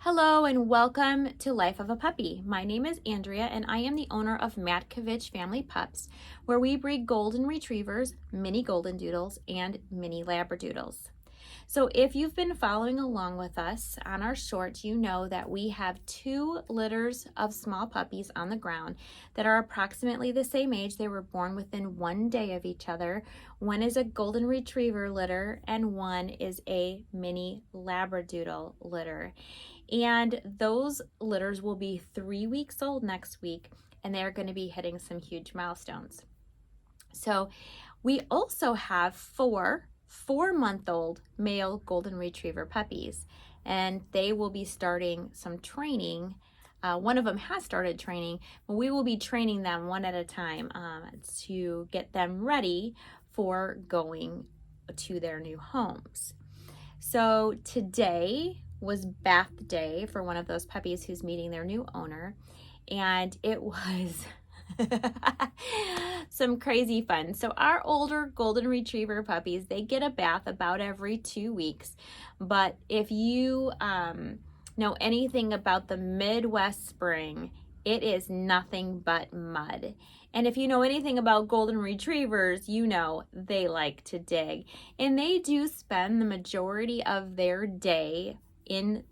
Hello and welcome to Life of a Puppy. My name is Andrea and I am the owner of Matkovich Family Pups, where we breed golden retrievers, mini golden doodles, and mini Labradoodles. So if you've been following along with us on our shorts, you know that we have two litters of small puppies on the ground that are approximately the same age. They were born within 1 day of each other. One is a golden retriever litter and one is a mini Labradoodle litter. And those litters will be 3 weeks old next week, and they're going to be hitting some huge milestones. So we also have four 4-month-old male golden retriever puppies, and they will be starting some training. One of them has started training, but we will be training them one at a time to get them ready for going to their new homes. So today was bath day for one of those puppies who's meeting their new owner, and it was some crazy fun. So our older golden retriever puppies, they get a bath about every 2 weeks, but if you know anything about the Midwest spring, it is nothing but mud. And if you know anything about golden retrievers, you know they like to dig. And they do spend the majority of their day in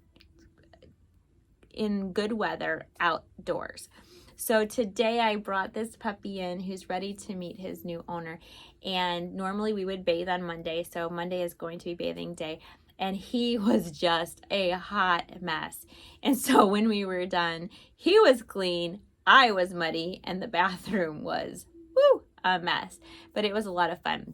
good weather outdoors. So today I brought this puppy in who's ready to meet his new owner. And normally we would bathe on Monday, so Monday is going to be bathing day. And he was just a hot mess. And so when we were done, he was clean, I was muddy, and the bathroom was, a mess. But it was a lot of fun.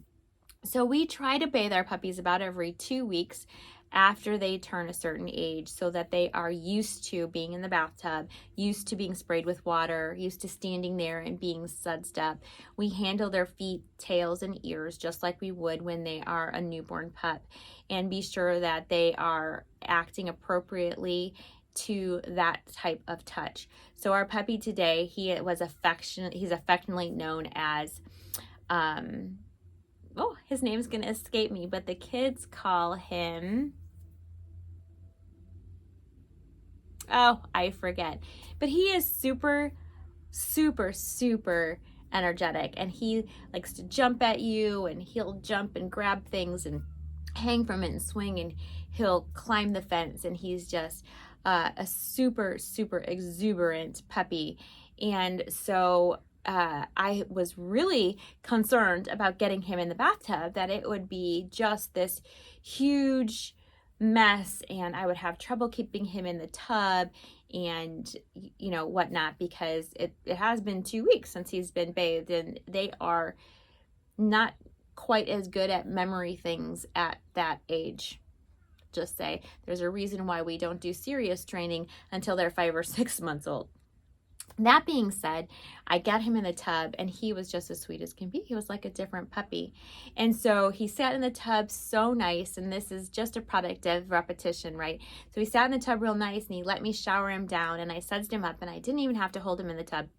So we try to bathe our puppies about every 2 weeks after they turn a certain age, so that they are used to being in the bathtub, used to being sprayed with water, used to standing there and being sudsed up. We handle their feet, tails, and ears just like we would when they are a newborn pup, and be sure that they are acting appropriately to that type of touch. So our puppy today, he's affectionately known as his name's gonna escape me, but the kids call him, I forget. But he is super, super, super energetic, and he likes to jump at you, and he'll jump and grab things and hang from it and swing, and he'll climb the fence, and he's just a super, super exuberant puppy. And so I was really concerned about getting him in the bathtub, that it would be just this huge mess and I would have trouble keeping him in the tub and whatnot, because it has been 2 weeks since he's been bathed, and they are not quite as good at memory things at that age. Just say there's a reason why we don't do serious training until they're 5 or 6 months old. That being said, I got him in the tub and he was just as sweet as can be. He was like a different puppy. And so he sat in the tub so nice, and this is just a product of repetition, right? So he sat in the tub real nice and he let me shower him down, and I sudsed him up, and I didn't even have to hold him in the tub.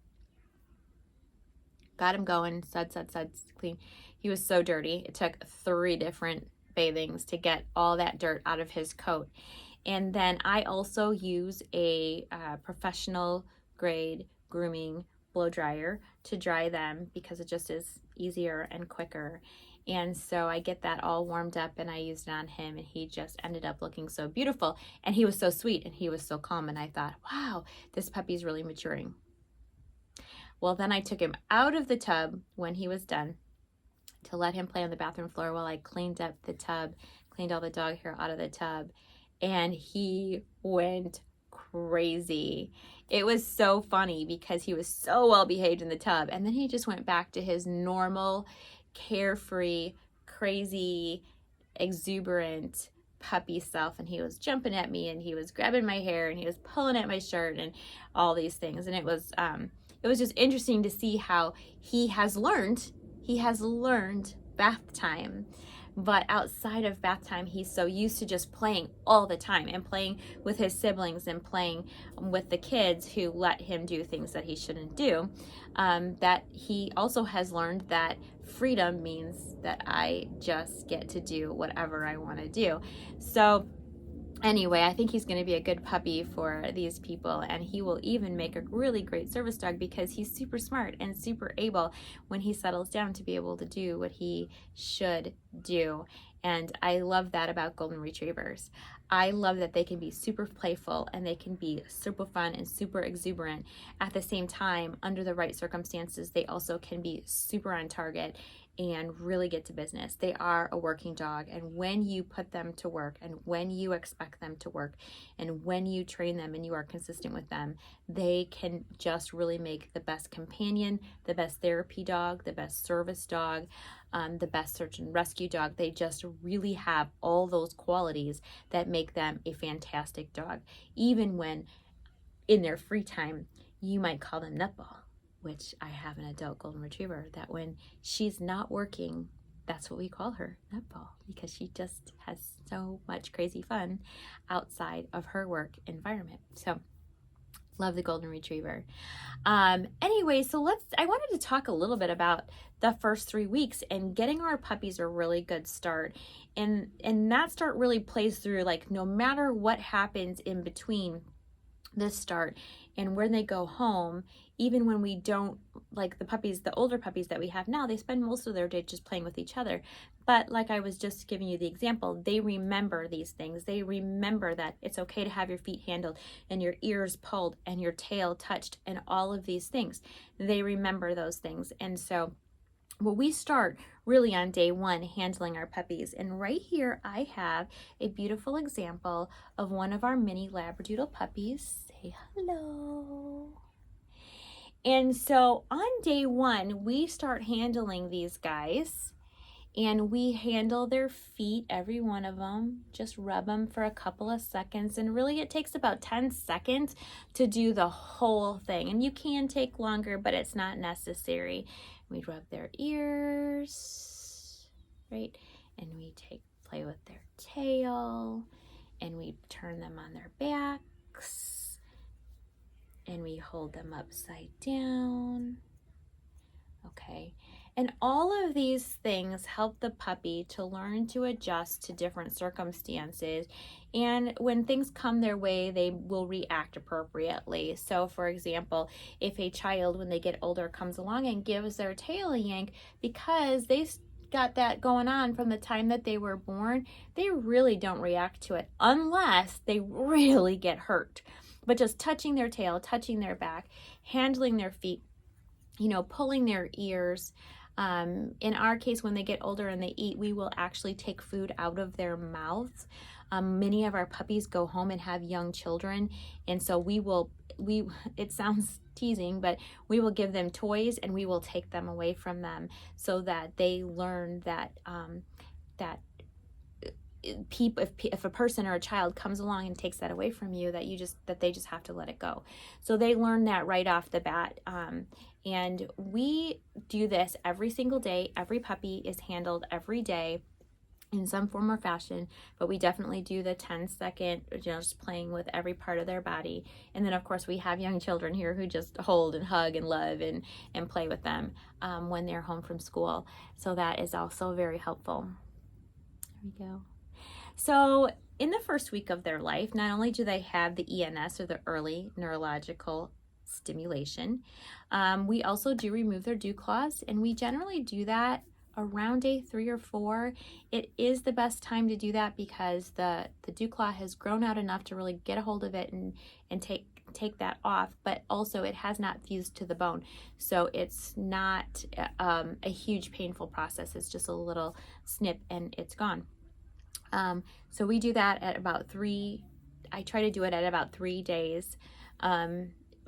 Got him going, suds, clean. He was so dirty. It took 3 different bathings to get all that dirt out of his coat. And then I also use a professional grade grooming blow dryer to dry them, because it just is easier and quicker. And so I get that all warmed up and I used it on him, and he just ended up looking so beautiful, and he was so sweet and he was so calm, and I thought, wow, this puppy's really maturing. Well, then I took him out of the tub when he was done to let him play on the bathroom floor while I cleaned up the tub, cleaned all the dog hair out of the tub, and he went crazy. It was so funny because he was so well behaved in the tub, and then he just went back to his normal, carefree, crazy, exuberant puppy self, and he was jumping at me, and he was grabbing my hair, and he was pulling at my shirt, and all these things. And it was just interesting to see how he has learned bath time. But outside of bath time, he's so used to just playing all the time, and playing with his siblings and playing with the kids who let him do things that he shouldn't do, that he also has learned that freedom means that I just get to do whatever I want to do. So Anyway, I think he's going to be a good puppy for these people, and he will even make a really great service dog because he's super smart and super able when he settles down to be able to do what he should do. And I love that about golden retrievers. I love that they can be super playful and they can be super fun and super exuberant. At the same time, under the right circumstances, they also can be super on target and really get to business. They are a working dog, and when you put them to work and when you expect them to work and when you train them and you are consistent with them, they can just really make the best companion, the best therapy dog, the best service dog, the best search and rescue dog. They just really have all those qualities that make them a fantastic dog, even when in their free time you might call them nutball, which I have an adult golden retriever that when she's not working, that's what we call her, nutball, because she just has so much crazy fun outside of her work environment. So love the golden retriever. Anyway, so I wanted to talk a little bit about the first 3 weeks and getting our puppies a really good start. And that start really plays through, like, no matter what happens in between this start and when they go home, even when we don't, like the puppies, the older puppies that we have now, they spend most of their day just playing with each other. But like I was just giving you the example, they remember these things. They remember that it's okay to have your feet handled and your ears pulled and your tail touched and all of these things. They remember those things. And so well, we start really on day 1 handling our puppies. And right here I have a beautiful example of one of our mini Labradoodle puppies. Say hello. And so on day 1, we start handling these guys. And we handle their feet, every one of them, just rub them for a couple of seconds. And really it takes about 10 seconds to do the whole thing. And you can take longer, but it's not necessary. We rub their ears, right? And we play with their tail, and we turn them on their backs, and we hold them upside down. Okay. And all of these things help the puppy to learn to adjust to different circumstances. And when things come their way, they will react appropriately. So for example, if a child, when they get older, comes along and gives their tail a yank because they got that going on from the time that they were born, they really don't react to it unless they really get hurt. But just touching their tail, touching their back, handling their feet, pulling their ears. In our case, when they get older and they eat, we will actually take food out of their mouths. Many of our puppies go home and have young children, and so it sounds teasing, but we will give them toys and we will take them away from them so that they learn that if a person or a child comes along and takes that away from you, that they just have to let it go. So they learn that right off the bat. And we do this every single day. Every puppy is handled every day in some form or fashion, but we definitely do the 10-second, just playing with every part of their body. And then of course we have young children here who just hold and hug and love and play with them when they're home from school. So that is also very helpful. There we go. So in the first week of their life, not only do they have the ENS, or the early neurological stimulation, we also do remove their dew claws, and we generally do that around day 3 or 4. It is the best time to do that because the dew claw has grown out enough to really get a hold of it and take that off, but also it has not fused to the bone, so it's not a huge painful process. It's just a little snip and it's gone. So we do that at about 3. I try to do it at about 3 days.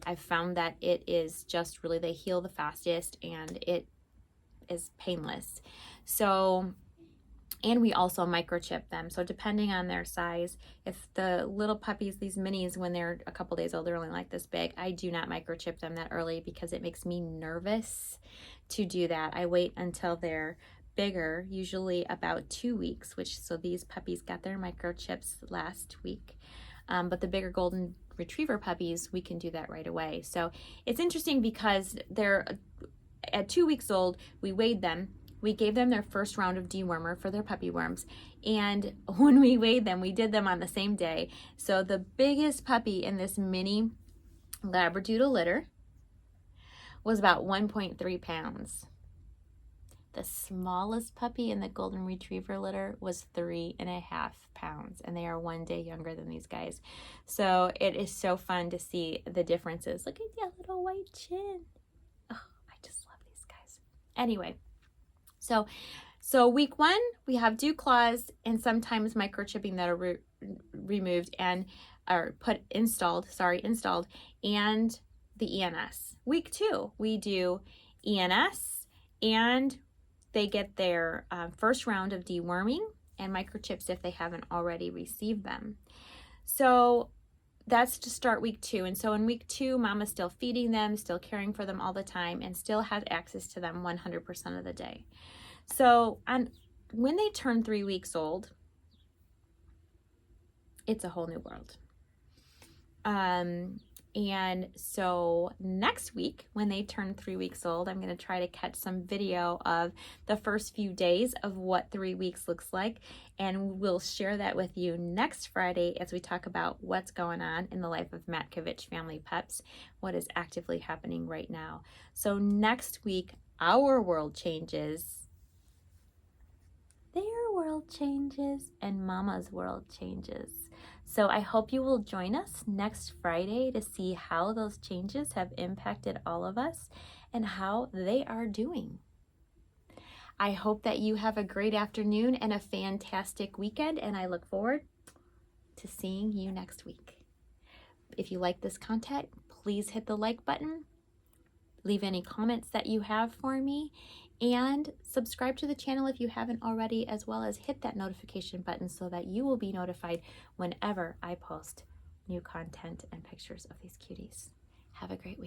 I've found that it is just really, they heal the fastest and it is painless. So, and we also microchip them. So depending on their size, if the little puppies, these minis, when they're a couple days old, they're only like this big, I do not microchip them that early because it makes me nervous to do that. I wait until they're bigger, usually about 2 weeks, so these puppies got their microchips last week. But the bigger golden retriever puppies, we can do that right away. So it's interesting because they're at 2 weeks old, we weighed them, we gave them their first round of dewormer for their puppy worms. And when we weighed them, we did them on the same day. So the biggest puppy in this mini Labradoodle litter was about 1.3 pounds. The smallest puppy in the Golden Retriever litter was 3.5 pounds, and they are 1 day younger than these guys. So it is so fun to see the differences. Look at that little white chin. Oh, I just love these guys. Anyway, so week 1, we have dew claws and sometimes microchipping that are removed and or installed, and the ENS. Week 2, we do ENS, and they get their first round of deworming and microchips if they haven't already received them. So that's to start week 2. And so in week 2, Mama's still feeding them, still caring for them all the time, and still has access to them 100% of the day. So when they turn 3 weeks old, it's a whole new world. And so next week, when they turn 3 weeks old, I'm going to try to catch some video of the first few days of what 3 weeks looks like. And we'll share that with you next Friday as we talk about what's going on in the life of Matkovich Family Pups, what is actively happening right now. So next week, our world changes, their world changes, and Mama's world changes. So I hope you will join us next Friday to see how those changes have impacted all of us and how they are doing. I hope that you have a great afternoon and a fantastic weekend, and I look forward to seeing you next week. If you like this content, please hit the like button, leave any comments that you have for me, and subscribe to the channel if you haven't already, as well as hit that notification button so that you will be notified whenever I post new content and pictures of these cuties. Have a great week.